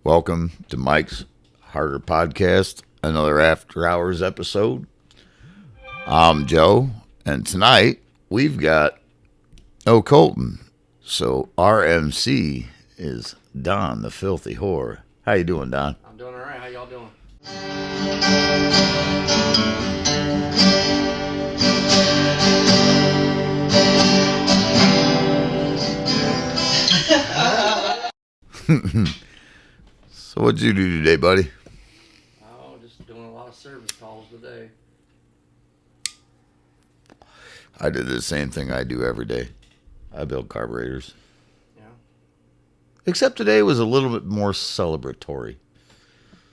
Welcome to Mike's Harder Podcast, another After Hours episode. I'm Joe, and tonight we've got Colton. So our MC is Don, the filthy whore. How you doing, Don? I'm doing all right. How y'all doing? So what'd you do today, buddy? Oh, just doing a lot of service calls today. I did the same thing I do every day. I build carburetors. Yeah. Except today was a little bit more celebratory.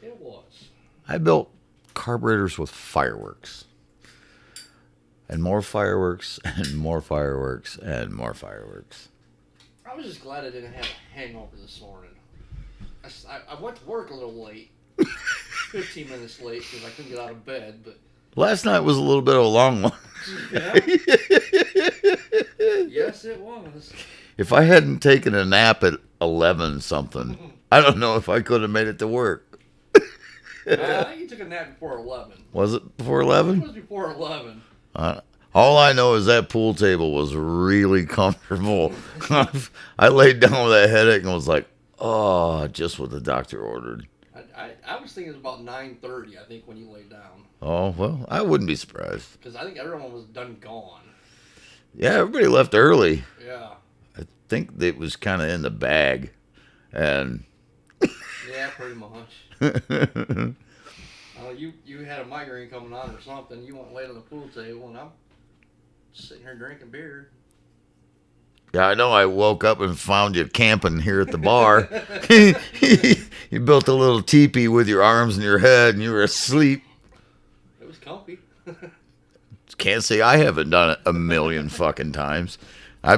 It was. I built carburetors with fireworks. And more fireworks, and more fireworks, and more fireworks. I was just glad I didn't have a hangover this morning. I went to work a little late. 15 minutes late because I couldn't get out of bed, but... Last night was a little bit of a long one. Yeah. Yes, it was. If I hadn't taken a nap at 11 something, I don't know if I could have made it to work. I think you took a nap before 11. Was it before It 11? was before 11. All I know is that pool table was really comfortable. I laid down with that headache and was like, oh, just what the doctor ordered. I was thinking it was about 9:30, I think, when you laid down. Oh, well, I wouldn't be surprised. Because I think everyone was done gone. Yeah, everybody left early. Yeah. I think it was kind of in the bag. And Yeah, pretty much. You had a migraine coming on or something. You went late on the pool table, and I'm sitting here drinking beer. yeah, I know I woke up and found you camping here at the bar. You built a little teepee with your arms and your head, and you were asleep. It was comfy. Can't say I haven't done it a million fucking times. I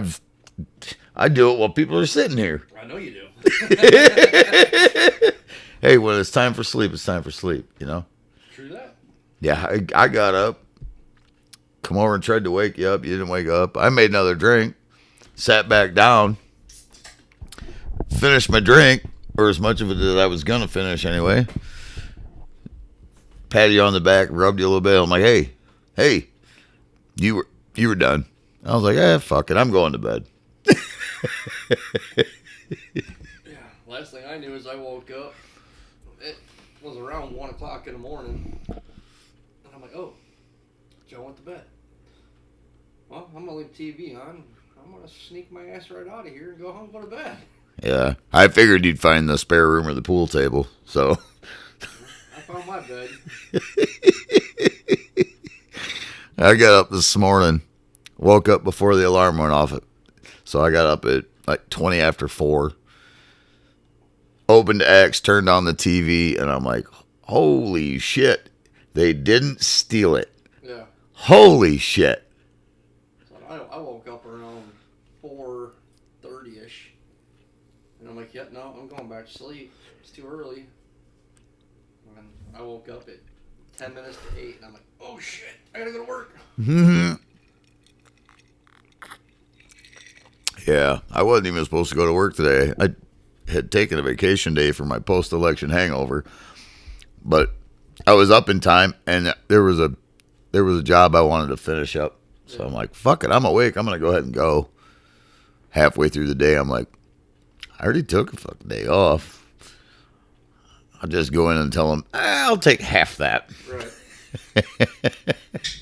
do it while people are sitting here. I know you do. Hey, when it's time for sleep, it's time for sleep, you know? True that. Yeah, I got up, come over and tried to wake you up. You didn't wake up. I made another drink, sat back down, finished my drink, or as much of it as I was going to finish anyway. Patted you on the back, rubbed you a little bit. I'm like, hey, you were done. I was like, fuck it, I'm going to bed. Yeah. Last thing I knew is I woke up. It was around 1 o'clock in the morning. And I'm like, oh, Joe went to bed. Well, I'm going to leave TV on. I'm going to sneak my ass right out of here and go home and go to bed. Yeah, I figured you'd find the spare room or the pool table, so. I found my bed. I got up this morning, woke up before the alarm went off. So I got up at like 20 after 4, opened X, turned on the TV, and I'm like, holy shit, they didn't steal it. Yeah. Holy shit. So I woke up around 4:30ish. And I'm like, yep, no, I'm going back to sleep. It's too early. And I woke up at 10 minutes to 8, and I'm like, oh shit, I gotta go to work. Yeah, I wasn't even supposed to go to work today. I had taken a vacation day for my post-election hangover, but I was up in time, and there was a job I wanted to finish up. So I'm like, fuck it, I'm awake. I'm gonna go ahead and go. Halfway through the day, I'm like, I already took a fucking day off. I'll just go in and tell them, I'll take half that. Right.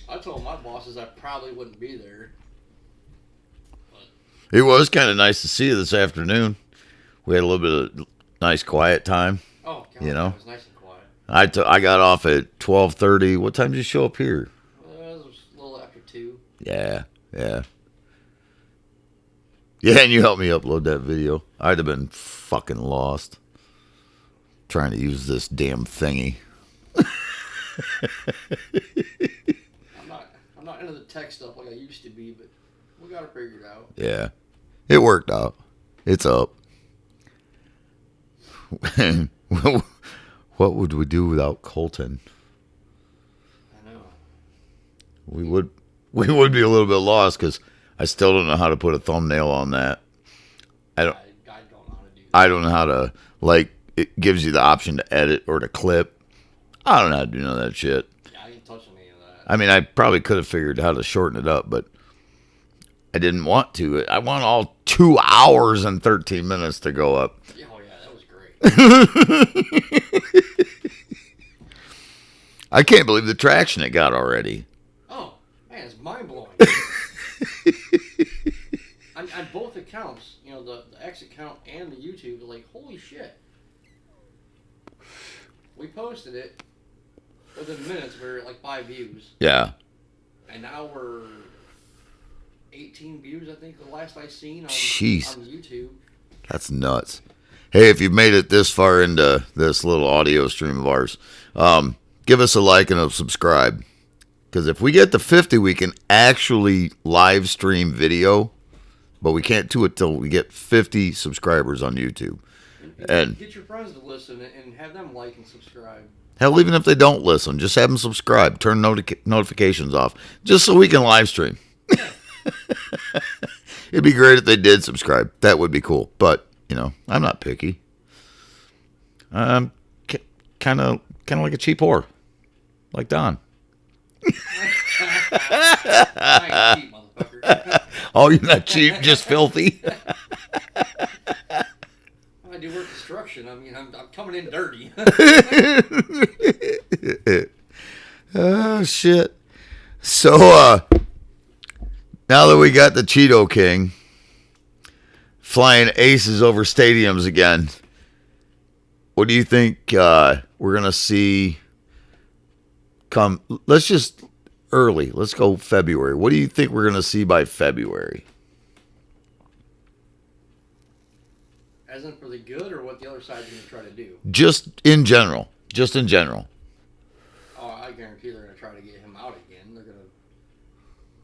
I told my bosses I probably wouldn't be there. It was kind of nice to see you this afternoon. We had a little bit of nice quiet time. Oh, God, you know, it was nice and quiet. I got off at 12:30. What time did you show up here? It was a little after 2. Yeah. Yeah, and you helped me upload that video. I'd have been fucking lost trying to use this damn thingy. I'm not into the tech stuff like I used to be, but we got it figured out. Yeah, it worked out. It's up. What would we do without Colton? I know. We would be a little bit lost because I still don't know how to put a thumbnail on that. I don't I don't know how to do that. I don't know how to, like, it gives you the option to edit or to clip. I don't know how to do none of that shit. Yeah, I ain't touching any of that. I mean, I probably could have figured how to shorten it up, but I didn't want to. I want all 2 hours and 13 minutes to go up. Oh, yeah, that was great. I can't believe the traction it got already. Oh, man, it's mind-blowing. on both accounts, you know, the X account and the YouTube, like, holy shit. We posted it. Within minutes, we were at like 5 views. Yeah. And now we're 18 views, I think, the last I seen on YouTube. That's nuts. Hey, if you've made it this far into this little audio stream of ours, give us a like and a subscribe. Because if we get to 50, we can actually live stream video, but we can't do it till we get 50 subscribers on YouTube. And get your friends to listen and have them like and subscribe. Hell, even if they don't listen, just have them subscribe. Turn notifications off, just so we can live stream. It'd be great if they did subscribe. That would be cool. But, you know, I'm not picky. I'm kind of like a cheap whore. Like Don. I ain't cheap, motherfucker. Oh, you're not cheap, just filthy. I do work construction. I mean, I'm coming in dirty. Oh, shit. So, now that we got the Cheeto King flying aces over stadiums again, what do you think we're going to see come? Let's just early. Let's go February. What do you think we're going to see by February? As in for the good, or what the other side's going to try to do? Just in general. Just in general. Oh, I guarantee they're going to try to get him out again. They're going to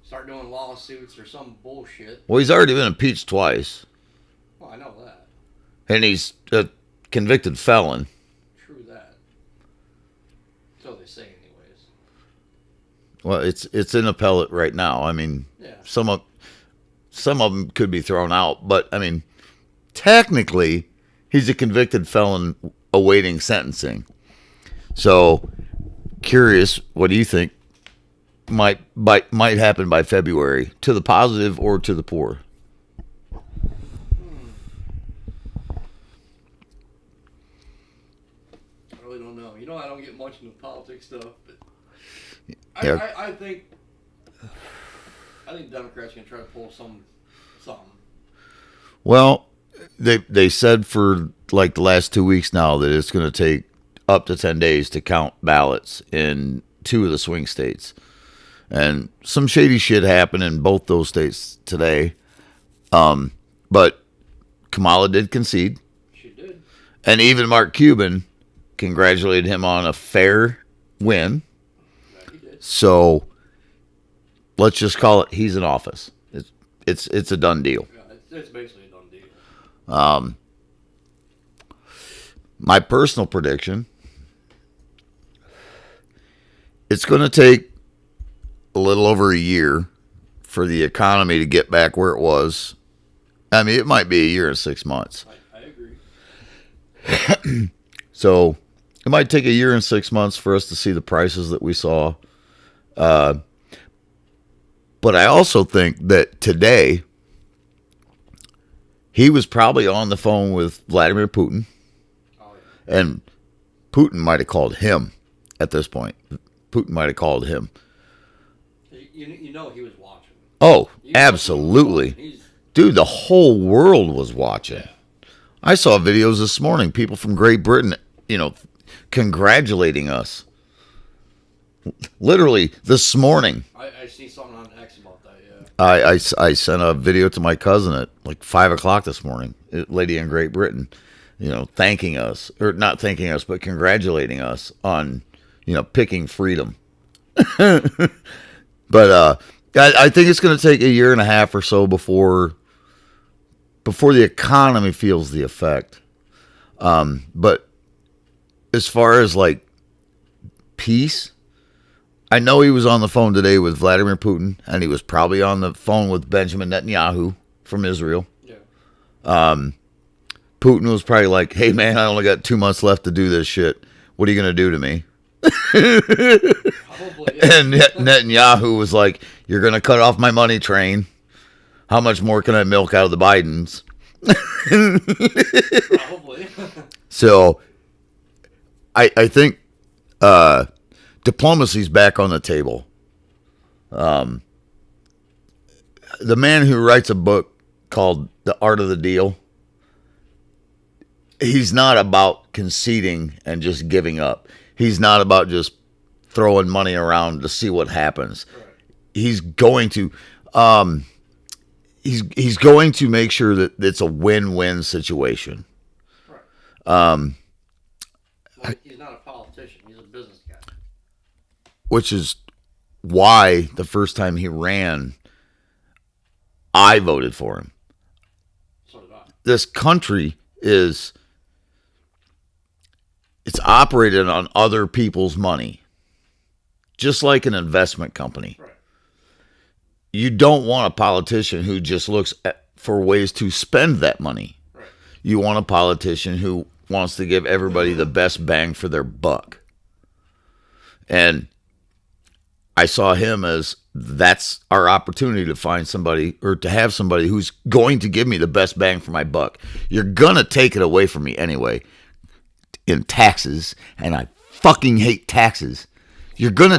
start doing lawsuits or some bullshit. Well, he's already been impeached twice. Well, I know that. And he's a convicted felon. True that. So they say, anyways. Well, it's in appellate right now. I mean, yeah. Some of them could be thrown out, but I mean, technically, he's a convicted felon awaiting sentencing. So, curious, what do you think might happen by February, to the positive or to the poor? I really don't know. You know, I don't get much into politics stuff, but Yeah. I think Democrats are gonna try to pull something. Well, they said for like the last 2 weeks now that it's going to take up to 10 days to count ballots in 2 of the swing states. And some shady shit happened in both those states today. But Kamala did concede. She did. And even Mark Cuban congratulated him on a fair win. Yeah, he did. So let's just call it he's in office. It's a done deal. Yeah, it's basically a done deal. My personal prediction, it's going to take a little over a year for the economy to get back where it was. I mean, it might be a year and 6 months. I agree. So it might take a year and 6 months for us to see the prices that we saw. But I also think that today he was probably on the phone with Vladimir Putin. Oh, yeah. And Putin might have called him at this point. Putin might have called him. You know he was watching. Oh, absolutely. Dude, the whole world was watching. Yeah. I saw videos this morning, people from Great Britain, congratulating us. Literally, this morning. I see something on X about that, yeah. I sent a video to my cousin at like 5 o'clock this morning, a lady in Great Britain, thanking us, or not thanking us, but congratulating us on, picking freedom. But I think it's going to take a year and a half or so before the economy feels the effect. But as far as like peace, I know he was on the phone today with Vladimir Putin, and he was probably on the phone with Benjamin Netanyahu from Israel. Yeah. Putin was probably like, "Hey man, I only got 2 months left to do this shit. What are you gonna do to me?" Probably. Yeah. And Netanyahu was like, "You're gonna cut off my money train. How much more can I milk out of the Bidens?" Probably. So, I think diplomacy's back on the table. The man who writes a book called The Art of the Deal, he's not about conceding and just giving up. He's not about just throwing money around to see what happens. Right. He's going to he's going to make sure that it's a win-win situation. Right. Well, he's not a politician. He's a business guy. Which is why the first time he ran, I voted for him. So did I. This country it's operated on other people's money, just like an investment company. Right. You don't want a politician who just looks for ways to spend that money. Right. You want a politician who wants to give everybody the best bang for their buck. And I saw him as that's our opportunity to find somebody or to have somebody who's going to give me the best bang for my buck. You're going to take it away from me anyway in taxes, and I fucking hate taxes. You're going to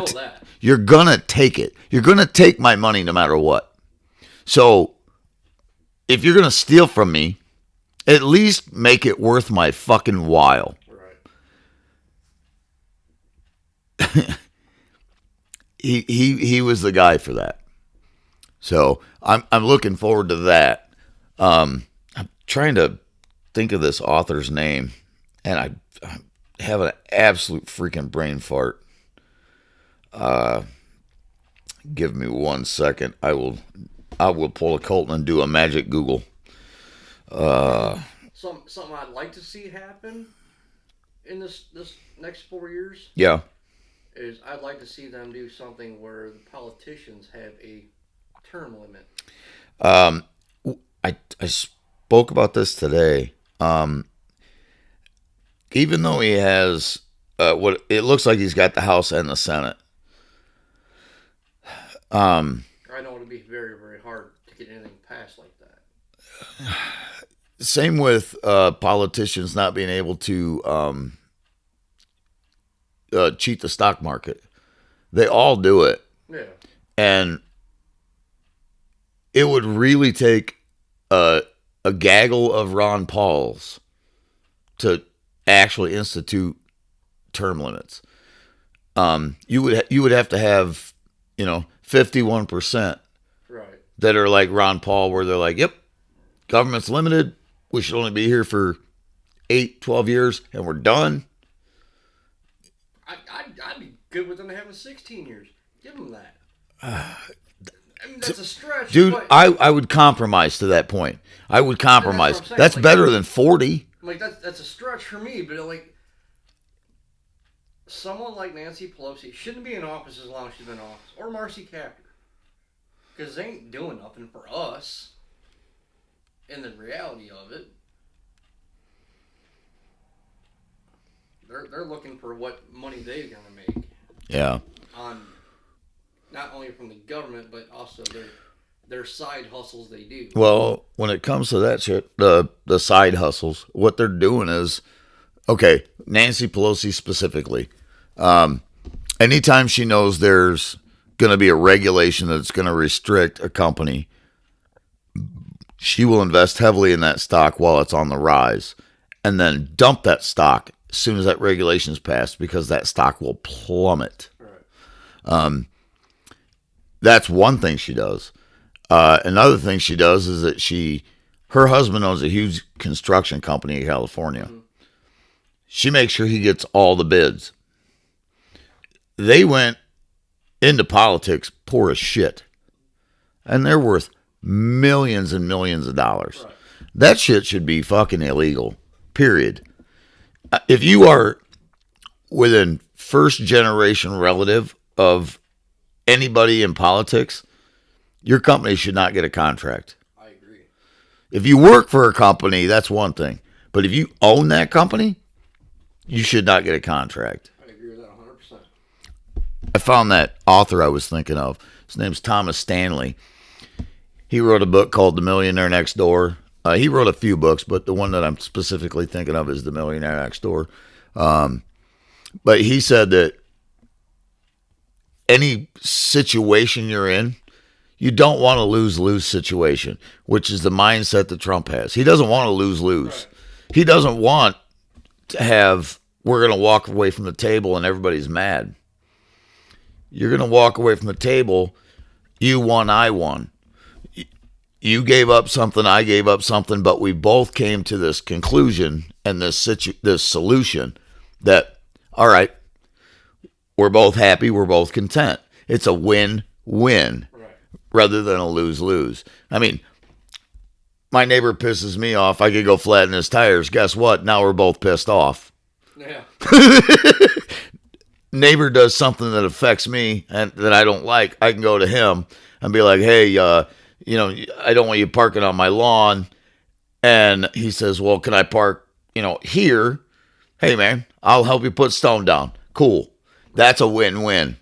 take it. You're going to take my money no matter what. So if you're going to steal from me, at least make it worth my fucking while. Right. He was the guy for that. So I'm looking forward to that. I'm trying to think of this author's name, and I have an absolute freaking brain fart. Give me 1 second. I will pull a Colton and do a magic Google. Something I'd like to see happen in this next 4 years. Yeah. Is I'd like to see them do something where the politicians have a term limit. I spoke about this today. Even though he has what it looks like he's got the House and the Senate. I know it'd be very, very hard to get anything passed like that. Same with politicians not being able to cheat the stock market. They all do it. Yeah. And it would really take a gaggle of Ron Pauls to actually institute term limits. You would have to have 51% Right. that are like Ron Paul, where they're like, yep, government's limited. We should only be here for 8-12 years and we're done. I'd be good with them having 16 years. Give them that. I mean, that's a stretch. Dude, but, I would compromise to that point. I would compromise. That's what I'm saying. That's Like, better than 40. Like, that's a stretch for me, but like, someone like Nancy Pelosi shouldn't be in office as long as she's been in office. Or Marcy Kaptur. Because they ain't doing nothing for us. In the reality of it. They're looking for what money they're going to make. Yeah. On not only from the government, but also their side hustles they do. Well, when it comes to that shit, the side hustles, what they're doing is, okay, Nancy Pelosi specifically, anytime she knows there's going to be a regulation that's going to restrict a company, she will invest heavily in that stock while it's on the rise and then dump that stock as soon as that regulation is passed because that stock will plummet. Right. That's one thing she does. Another thing she does is that her husband owns a huge construction company in California. Mm-hmm. She makes sure he gets all the bids. They went into politics poor as shit. And they're worth millions and millions of dollars. Right. That shit should be fucking illegal. Period. If you are within first generation relative of anybody in politics, your company should not get a contract. I agree. If you work for a company, that's one thing. But if you own that company, you should not get a contract. I agree with that 100%. I found that author I was thinking of. His name's Thomas Stanley. He wrote a book called The Millionaire Next Door. He wrote a few books, but the one that I'm specifically thinking of is The Millionaire Next Door. But he said that any situation you're in, you don't want a lose-lose situation, which is the mindset that Trump has. He doesn't want to lose-lose. Right. He doesn't want to have, we're going to walk away from the table and everybody's mad. You're going to walk away from the table, you won, I won. You gave up something, I gave up something, but we both came to this conclusion and this solution that, all right, we're both happy, we're both content. It's a win-win. Right. Rather than a lose-lose. I mean, my neighbor pisses me off. I could go flatten his tires. Guess what? Now we're both pissed off. Yeah. Neighbor does something that affects me and that I don't like. I can go to him and be like, hey, I don't want you parking on my lawn. And he says, well, can I park, here? Hey, man, I'll help you put stone down. Cool. That's a win-win.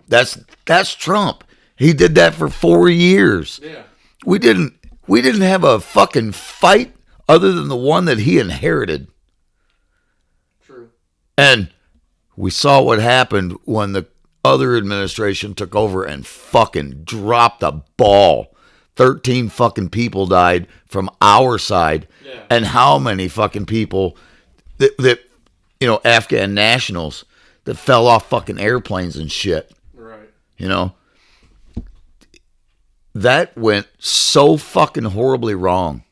That's Trump. He did that for 4 years. Yeah. We didn't have a fucking fight other than the one that he inherited. True. And we saw what happened when the other administration took over and fucking dropped a ball. 13 fucking people died from our side. Yeah. And how many fucking people that Afghan nationals that fell off fucking airplanes and shit. Right. That went so fucking horribly wrong.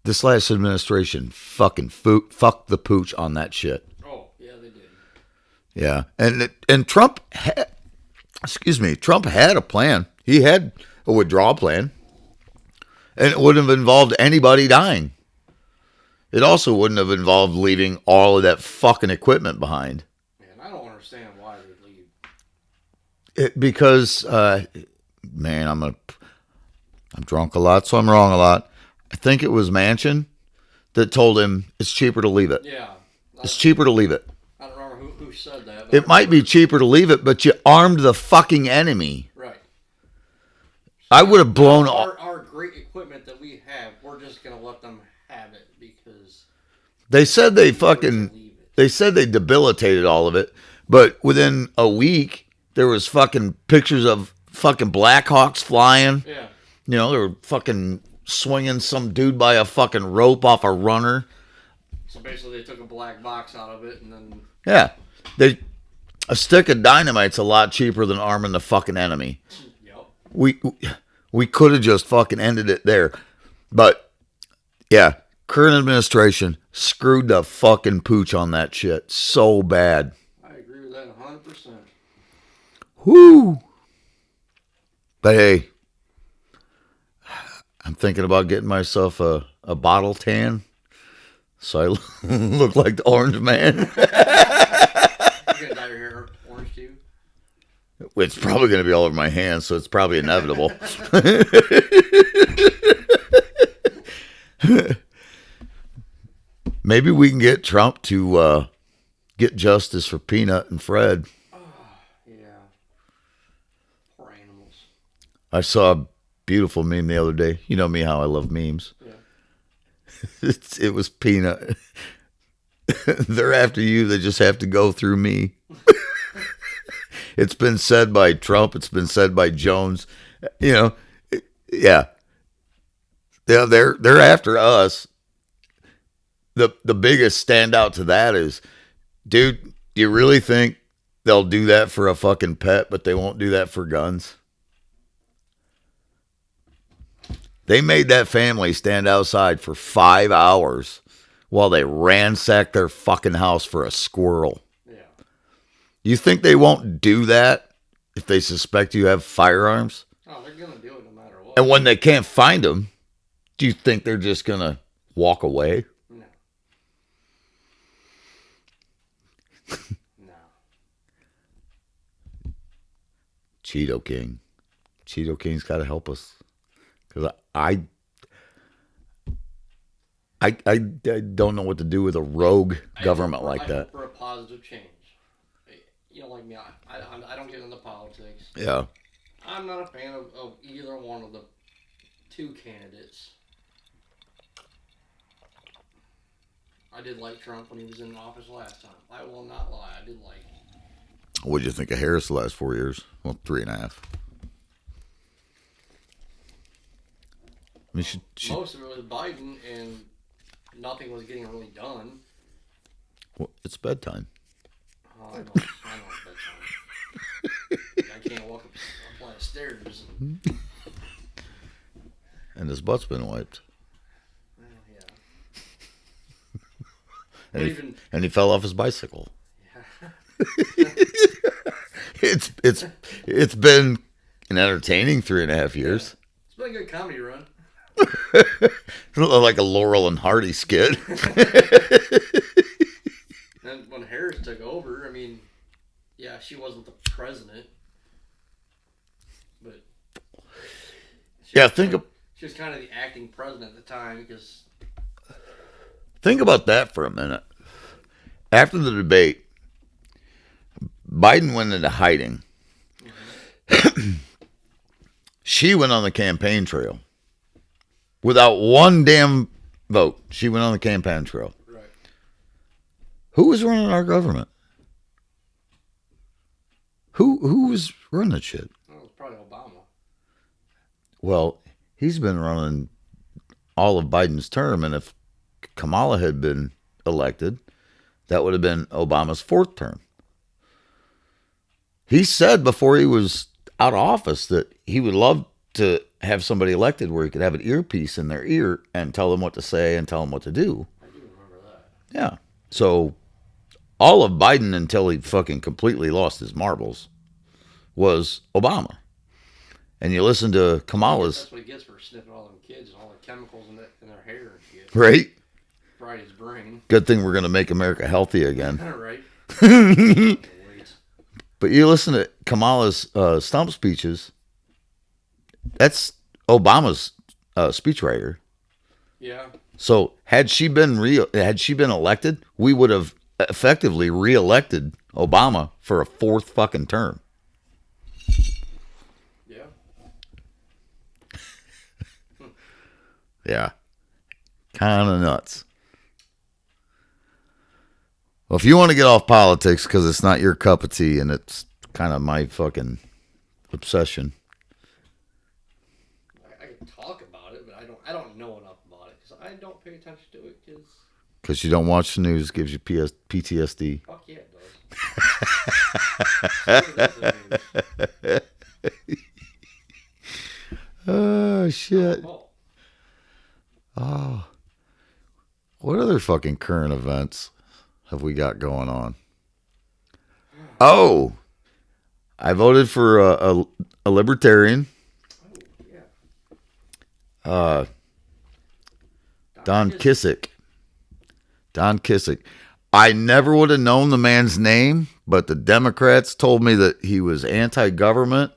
This last administration fucking fucked the pooch on that shit. Oh, yeah, they did. Yeah, and Trump Trump had a plan. He had a withdrawal plan. And it wouldn't have involved anybody dying. It also wouldn't have involved leaving all of that fucking equipment behind. Man, I don't understand why they leave. Because, man, I'm drunk a lot, so I'm wrong a lot. I think it was Manchin that told him it's cheaper to leave it. Yeah. It's cheaper to leave it. I don't remember who said that. It might be cheaper to leave it, but you armed the fucking enemy. Right. I would have blown our great equipment that we have, we're just going to let them have it because they said they said they debilitated all of it, but within a week there was fucking pictures of fucking Blackhawks flying. Yeah. They were fucking swinging some dude by a fucking rope off a runner. So basically they took a black box out of it and then yeah. A stick of dynamite's a lot cheaper than arming the fucking enemy. Yep. We could have just fucking ended it there. But, yeah, current administration screwed the fucking pooch on that shit so bad. I agree with that 100%. Whoo! But, hey, I'm thinking about getting myself a bottle tan so I look like the Orange Man. You gonna dye your hair orange too? It's probably going to be all over my hands, so it's probably inevitable. Maybe we can get Trump to get justice for Peanut and Fred. Oh, yeah. Poor animals. I saw a beautiful meme the other day. You know me, how I love memes. Yeah. It was Peanut. They're after you. They just have to go through me. It's been said by Trump. It's been said by Jones. Yeah. They're after us. The biggest standout to that is, dude, do you really think they'll do that for a fucking pet, but they won't do that for guns? They made that family stand outside for 5 hours while they ransacked their fucking house for a squirrel. You think they won't do that if they suspect you have firearms? Oh, they're going to do it no matter what. And when they can't find them, do you think they're just going to walk away? No. No. Cheeto King. Cheeto King's got to help us. Because I don't know what to do with a rogue government like I that. hope for a positive change. You know, like me, I don't get into politics. Yeah. I'm not a fan of either one of the two candidates. I did like Trump when he was in office last time. I will not lie. I did like him. What did you think of Harris the last 4 years? Well, 3.5. I mean, Most of it was Biden, and nothing was getting really done. well, it's bedtime. Oh, I know it's bedtime. I can't walk up a flight of stairs. And his butt's been wiped. Well, yeah. And he fell off his bicycle. Yeah. It's been an entertaining 3.5 years. It's been a good comedy run. Like a Laurel and Hardy skit. And when Harris took over, I mean, yeah, she wasn't the president, but she was kind of the acting president at the time because. Think about that for a minute. After the debate, Biden went into hiding. Mm-hmm. She went on the campaign trail. Without one damn vote, she went on the campaign trail. Right. Who was running our government? Who was running that shit? Well, it was probably Obama. Well, he's been running all of Biden's term, and if Kamala had been elected, that would have been Obama's 4th term. He said before he was out of office that he would love to have somebody elected where he could have an earpiece in their ear and tell them what to say and tell them what to do. I do remember that. Yeah. So all of Biden until he fucking completely lost his marbles was Obama. And you listen to Kamala's. That's what he gets for sniffing all them kids and all the chemicals in their hair and shit. Right? Fried his brain. Good thing we're going to make America healthy again. Right. But you listen to Kamala's stump speeches. That's Obama's speechwriter. Yeah. So had she been elected, we would have effectively reelected Obama for a 4th fucking term. Yeah. Yeah. Kind of nuts. Well, if you want to get off politics because it's not your cup of tea and it's kind of my fucking obsession. I can talk about it, but I don't know enough about it because I don't pay attention to it Because you don't watch the news, gives you PTSD. Fuck yeah, it does. Oh, shit. Oh. What other fucking current events have we got going on? Oh, I voted for a libertarian. Oh, yeah. Don Kissick. Don Kissick. I never would have known the man's name, but the Democrats told me that he was anti-government,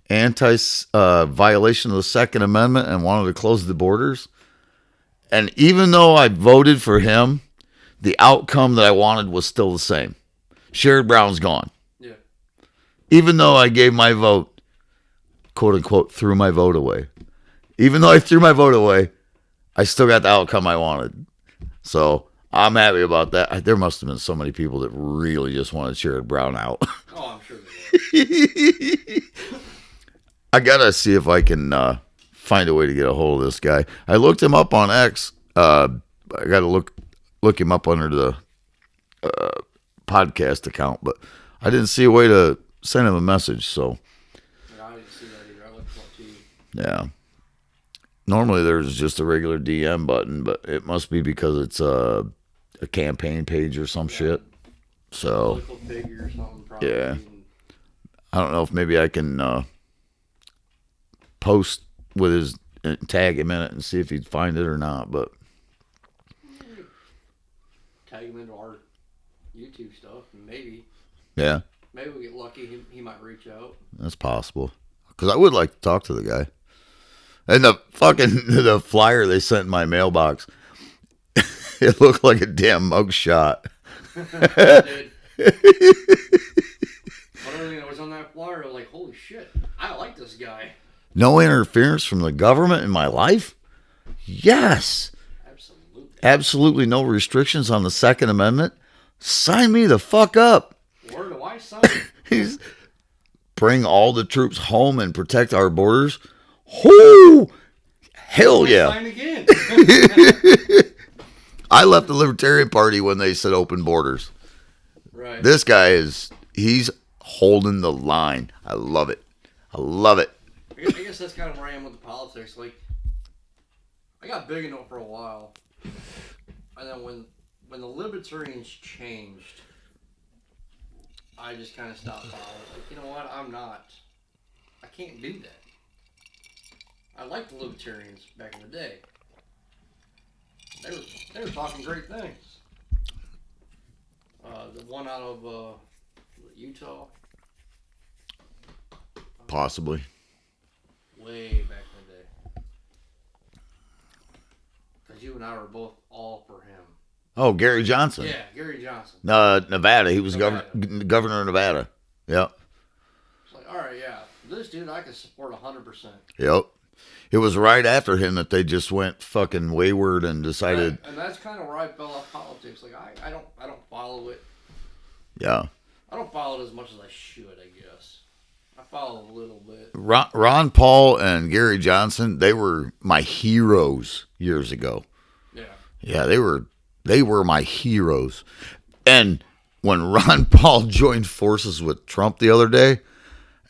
anti-violation of the Second Amendment, and wanted to close the borders. And even though I voted for him, the outcome that I wanted was still the same. Sherrod Brown's gone. Yeah. Even though I gave my vote, quote unquote, threw my vote away. Even though I threw my vote away, I still got the outcome I wanted. So I'm happy about that. There must have been so many people that really just wanted Sherrod Brown out. Oh, I'm sure they will. I gotta see if I can find a way to get a hold of this guy. I looked him up on X. I gotta look him up under the podcast account, but I didn't see a way to send him a message. So I didn't see that either. I looked up to you. yeah. Normally there's just a regular DM button, but it must be because it's a campaign page or some shit. So political figure or something, probably. Yeah. I don't know if maybe I can post with his tag him in it and see if he'd find it or not. But tag him into our YouTube stuff, and maybe we get lucky. He might reach out. That's possible. Because I would like to talk to the guy. And the flyer they sent in my mailbox, It looked like a damn mugshot. It did. But everything that was on that flyer, I was like, holy shit, I like this guy. No interference from the government in my life? Yes. Absolutely. Absolutely no restrictions on the Second Amendment. Sign me the fuck up. Where do I sign? He's bring all the troops home and protect our borders. Whoo! Hell yeah. Sign again. I left the Libertarian Party when they said open borders. Right. This guy he's holding the line. I love it. I love it. I guess that's kind of where I am with the politics. Like, I got big into it for a while. And then when the Libertarians changed, I just kind of stopped following. Like, you know what? I can't do that. I liked the Libertarians back in the day. They were talking great things. The one out of Utah. Possibly. Way back in the day. Because you and I were both all for him. Oh, Gary Johnson. Yeah, Gary Johnson. Nevada. He was Nevada. governor of Nevada. Yep. It's like, all right, yeah. This dude I can support 100%. Yep. It was right after him that they just went fucking wayward and decided. And that's kind of where I fell off politics. Like, I don't follow it. Yeah. I don't follow it as much as I should, I guess. I follow a little bit. Ron Paul and Gary Johnson, they were my heroes years ago. Yeah. Yeah, they were my heroes. And when Ron Paul joined forces with Trump the other day,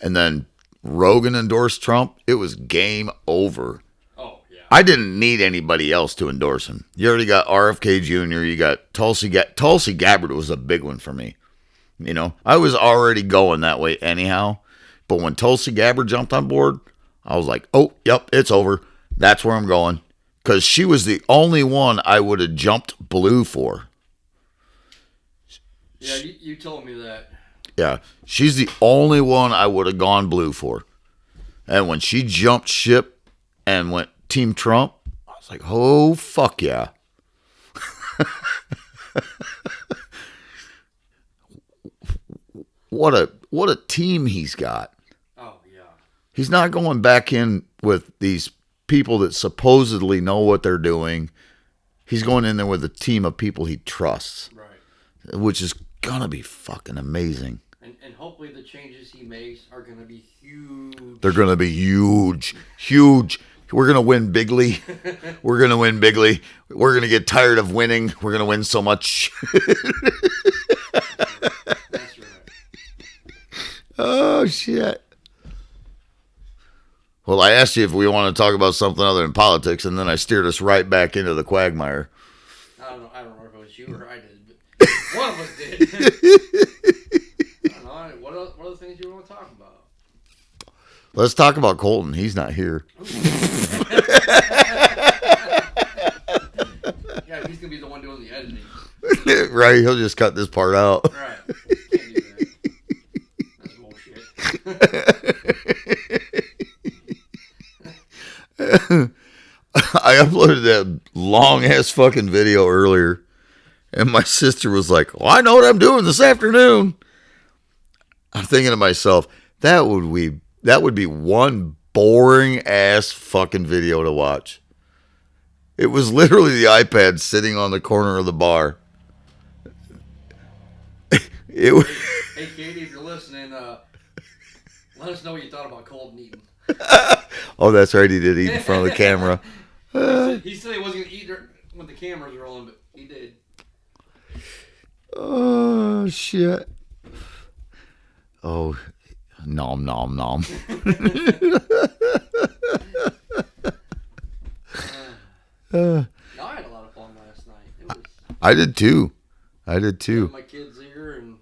and then Rogan endorsed Trump, it was game over. Oh, yeah. I didn't need anybody else to endorse him. You already got RFK Jr., you got Tulsi Gabbard was a big one for me. You know, I was already going that way anyhow. But when Tulsi Gabbard jumped on board, I was like, oh, yep, it's over. That's where I'm going. Because she was the only one I would have jumped blue for. Yeah, you told me that. Yeah, she's the only one I would have gone blue for. And when she jumped ship and went Team Trump, I was like, oh, fuck yeah. What a team he's got. Oh, yeah. He's not going back in with these people that supposedly know what they're doing. He's going in there with a team of people he trusts. Right. Which is going to be fucking amazing. And hopefully the changes he makes are going to be huge. They're going to be huge. Huge. We're going to win bigly. We're going to win bigly. We're going to get tired of winning. We're going to win so much. That's right. Oh, shit. Well, I asked you if we want to talk about something other than politics, and then I steered us right back into the quagmire. I don't know if it was you or I did, but one of us did. I don't know. What other things you want to talk about? Let's talk about Colton. He's not here. Yeah, he's going to be the one doing the editing. Right, he'll just cut this part out. Right. Can't do that. That's bullshit. I uploaded that long ass fucking video earlier, and my sister was like, well, I know what I'm doing this afternoon. I'm thinking to myself, that would be one boring ass fucking video to watch. It was literally the iPad sitting on the corner of the bar. It was. Hey, Katie, if you're listening, let us know what you thought about Colton eating. Oh, that's right. He did eat in front of the camera. He said he wasn't going to eat when the cameras were rolling, but he did. Oh, shit. Oh, nom, nom, nom. No, I had a lot of fun last night. I did too. My kids here and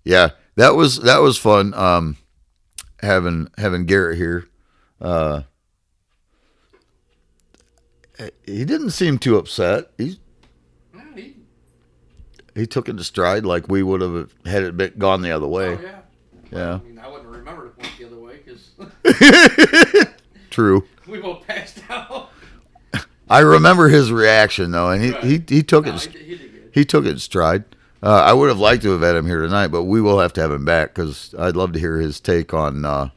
Yeah, that was fun. Having Garrett here. He didn't seem too upset. He took it to stride like we would have had it gone the other way. Oh, yeah. Yeah. I mean, I wouldn't remember it went the other way because True. we both passed out. I remember his reaction though, and Right. he took No, it. he did good. He took it in stride. I would have liked to have had him here tonight, but we will have to have him back because I'd love to hear his take on,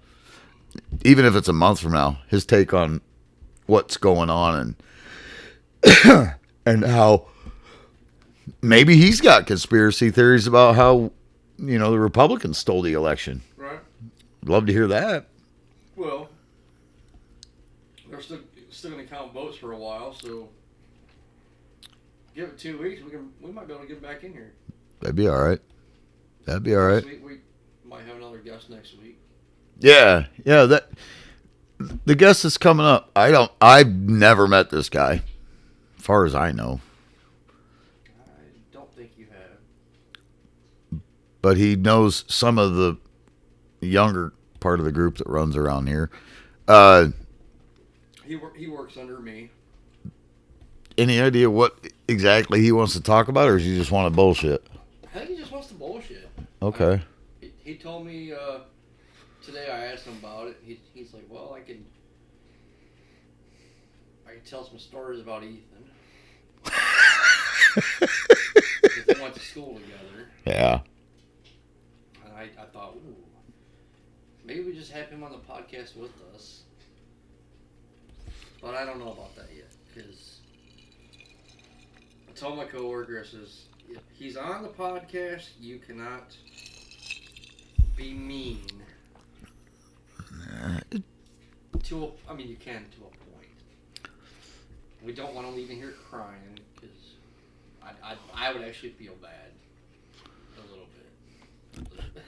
even if it's a month from now, his take on what's going on and how maybe he's got conspiracy theories about how the Republicans stole the election. Right. Love to hear that. Well, they're still going to count votes for a while, so give it 2 weeks. We might be able to get back in here. That'd be all right. That'd be all right. We might have another guest next week. Yeah. That the guest is coming up. I've never met this guy, as far as I know. I don't think you have. But he knows some of the younger part of the group that runs around here. He works under me. Any idea what exactly he wants to talk about, or does he just want to bullshit? I think he just wants to bullshit. Okay. He told me today. I asked him about it. He's like, well, I can tell some stories about Ethan. Because they went to school together. Yeah. And I thought, ooh, maybe we just have him on the podcast with us. But I don't know about that yet, because I told my coworker, I says, if he's on the podcast, you cannot be mean. You can to a point. We don't want to leave in here crying, because I would actually feel bad a little bit.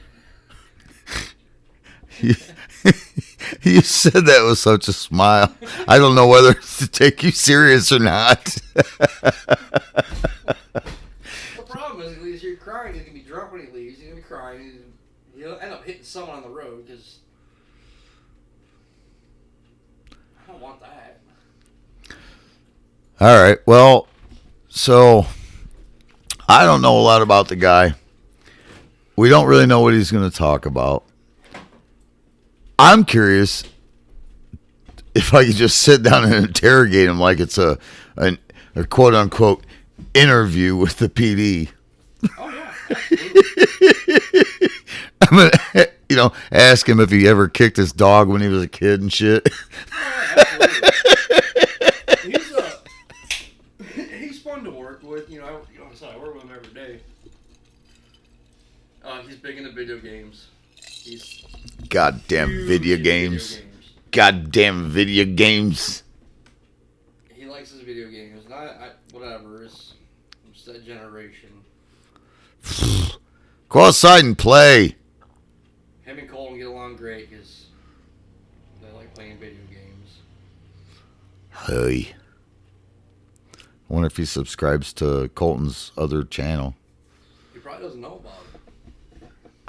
You said that with such a smile. I don't know whether to take you serious or not. The problem is, at least you're crying. He's gonna be drunk when he leaves. He's gonna be crying. He'll end up hitting someone on the road because I don't want that. All right. Well, so I don't know a lot about the guy. We don't really know what he's going to talk about. I'm curious if I could just sit down and interrogate him like it's a quote unquote interview with the PD. Oh yeah, absolutely. I'm gonna, ask him if he ever kicked his dog when he was a kid and shit. Oh, yeah, absolutely. He's fun to work with. I work with him every day. He's big into video games. He's Goddamn huge video into games. Goddamn video games. He likes his video games. Whatever. It's that generation. Go outside and play. Him and Colton get along great because they like playing video games. Hey. I wonder if he subscribes to Colton's other channel. He probably doesn't know about it.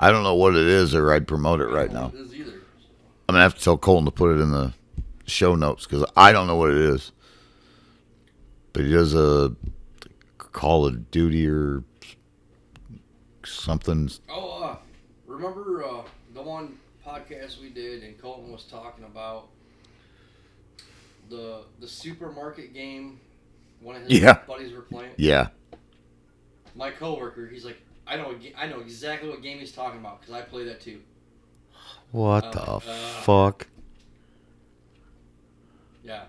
I don't know what it is, or I'd promote it I right don't know now. what it is either. I'm going to have to tell Colton to put it in the show notes because I don't know what it is. But he does a Call of Duty or something. Oh, remember the one podcast we did and Colton was talking about the supermarket game one of his buddies were playing? Yeah. My coworker, he's like, I know exactly what game he's talking about because I play that too. What the fuck? Yeah.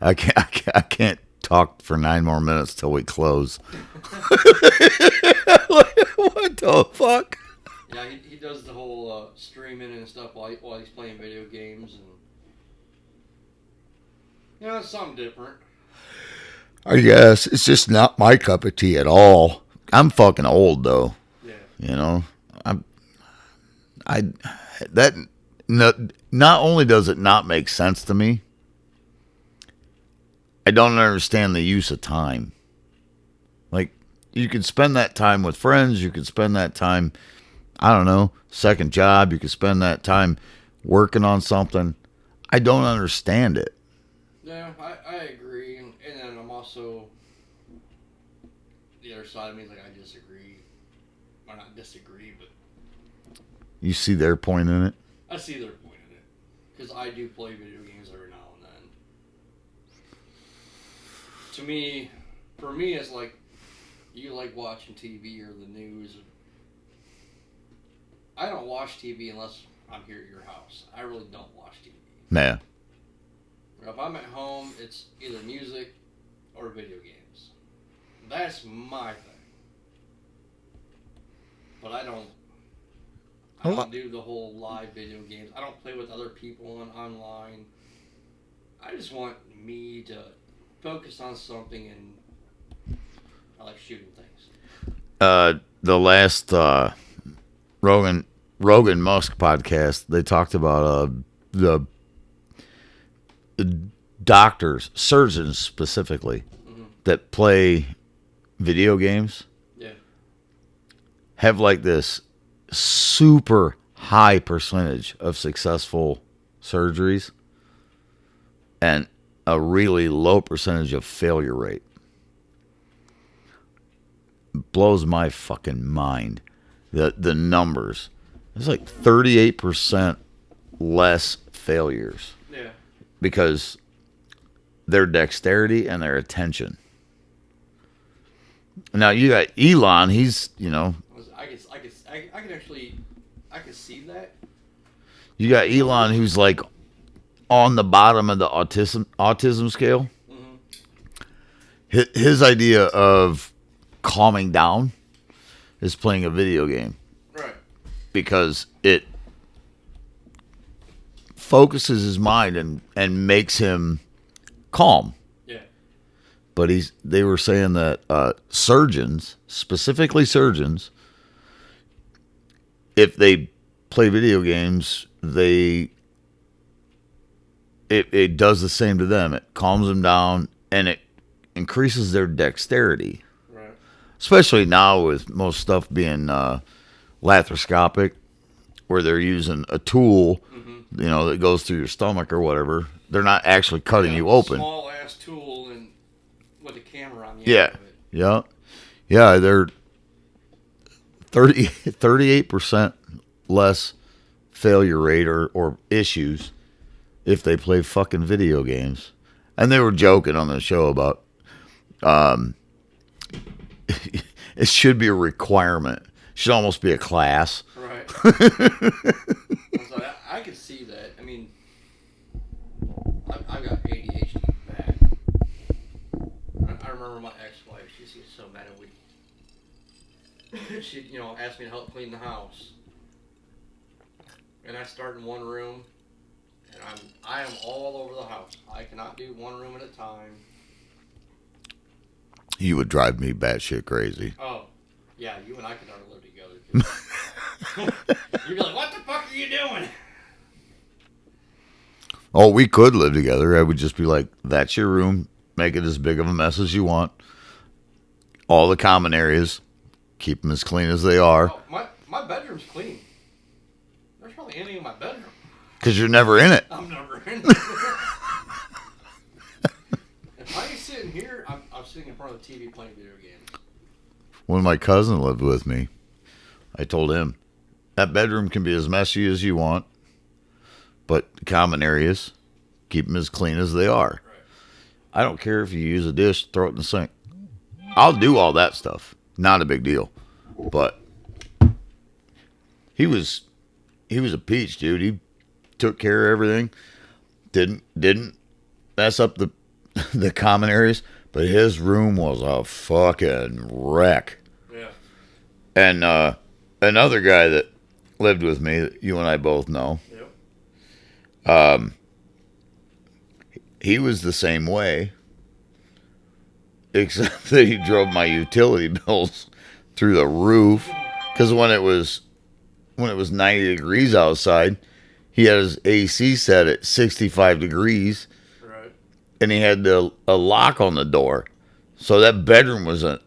I can't talk for 9 more minutes till we close. What the fuck? Yeah, he does the whole streaming and stuff while he's playing video games, and it's something different. I guess it's just not my cup of tea at all. I'm fucking old though. Yeah. Not only does it not make sense to me, I don't understand the use of time. Like, you could spend that time with friends, you could spend that time, I don't know, second job, you could spend that time working on something. I don't understand it. Yeah, I agree, and then I'm also, the other side of me is like, I disagree. Or not disagree, but You see their point in it? I see their point in it. Because I do play video games every now and then. to me, for me, it's like you like watching TV or the news. I don't watch TV unless I'm here at your house. I really don't watch TV. Man. If I'm at home, it's either music or video games. That's my thing. But I don't do the whole live video games. I don't play with other people online. I just want me to focus on something, and I like shooting things. The last Rogan Musk podcast, they talked about the doctors, surgeons specifically, that play video games. Yeah. Have like this super high percentage of successful surgeries and a really low percentage of failure rate. Blows my fucking mind. The numbers. It's like 38% less failures. Yeah. Because their dexterity and their attention. Now you got Elon. He's, I can see that. You got Elon, who's like on the bottom of the autism scale. Mm-hmm. His idea of calming down is playing a video game. Right. Because it focuses his mind and makes him calm. Yeah. But they were saying that surgeons, specifically surgeons, if they play video games, it does the same to them. It calms them down and it increases their dexterity. Right. Especially now with most stuff being laparoscopic, where they're using a tool, that goes through your stomach or whatever. They're not actually cutting you open. Small ass tool and with a camera on the end of it. Yeah. They're 38% less failure rate or issues if they play fucking video games. And they were joking on the show about it should be a requirement. It should almost be a class. Right. I can see that. I mean, I've got ADHD bad. I remember my ex-wife. She's so mad at me. She, asked me to help clean the house, and I start in one room, and I am all over the house. I cannot do one room at a time. You would drive me batshit crazy. Oh, yeah, you and I could never live together. You'd be like, "What the fuck are you doing?" Oh, we could live together. I would just be like, "That's your room. Make it as big of a mess as you want. All the common areas, keep them as clean as they are." Oh, my bedroom's clean. There's hardly anything in my bedroom. Because you're never in it. I'm never in it. If I ain't sitting here, I'm sitting in front of the TV playing video games. When my cousin lived with me, I told him, that bedroom can be as messy as you want, but the common areas, keep them as clean as they are. Right. I don't care if you use a dish, throw it in the sink. I'll do all that stuff. Not a big deal. But he was a peach, dude. He took care of everything. Didn't mess up the common areas, but his room was a fucking wreck. Yeah. And another guy that lived with me that you and I both know. Yep. He was the same way, except that he drove my utility bills through the roof. Because when it was 90 degrees outside, he had his AC set at 65 degrees. Right. And he had a lock on the door, so that bedroom was a